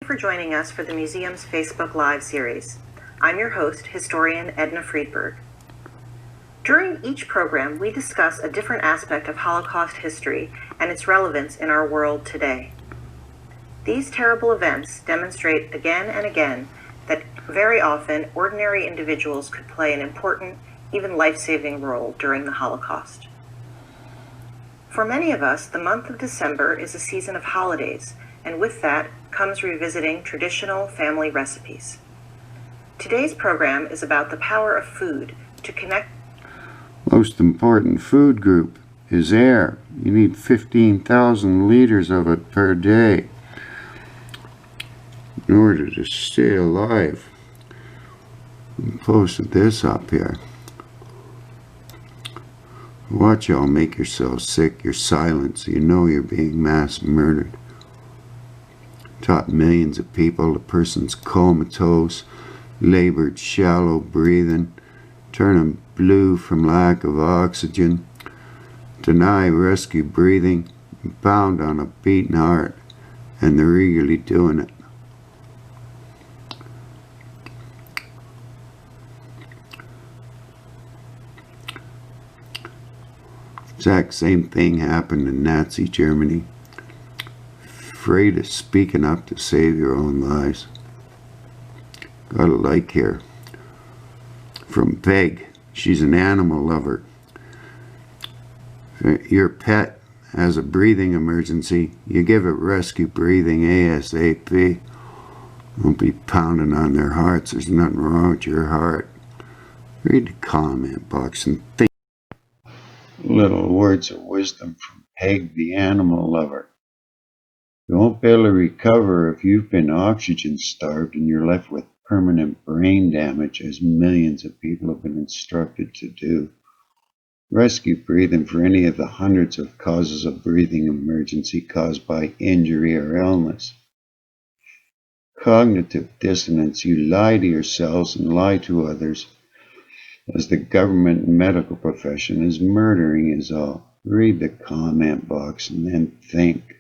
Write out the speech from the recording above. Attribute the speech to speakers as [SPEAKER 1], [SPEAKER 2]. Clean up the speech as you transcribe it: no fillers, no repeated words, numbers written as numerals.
[SPEAKER 1] for joining us for the museum's Facebook Live series. I'm your host, historian Edna Friedberg. During each program, we discuss a different aspect of Holocaust history and its relevance in our world today. These terrible events demonstrate again and again that very often ordinary individuals could play an important, even life-saving role during the Holocaust. For many of us, the month of December is a season of holidays, and with that comes revisiting traditional family recipes. Today's program is about the power of food to connect.
[SPEAKER 2] Most important food group is air. You need 15,000 liters of it per day in order to stay alive. I posted this up here. Watch y'all make yourselves sick. You're silent, so you know you're being mass murdered. Taught millions of people the person's comatose, labored shallow breathing, turning blue from lack of oxygen, deny rescue breathing, pound on a beating heart, and they're eagerly doing it. Exact same thing happened in Nazi Germany. Afraid of speaking up to save your own lives. Got a like here from Peg. She's an animal lover. If your pet has a breathing emergency, you give it rescue breathing ASAP. Don't be pounding on their hearts. There's nothing wrong with your heart. Read the comment box and think. Little words of wisdom from Peg the animal lover. You won't be able to recover if you've been oxygen starved and you're left with permanent brain damage, as millions of people have been instructed to do. Rescue breathing for any of the hundreds of causes of breathing emergency caused by injury or illness. Cognitive dissonance. You lie to yourselves and lie to others, as the government and medical profession is murdering us all. Read the comment box and then think.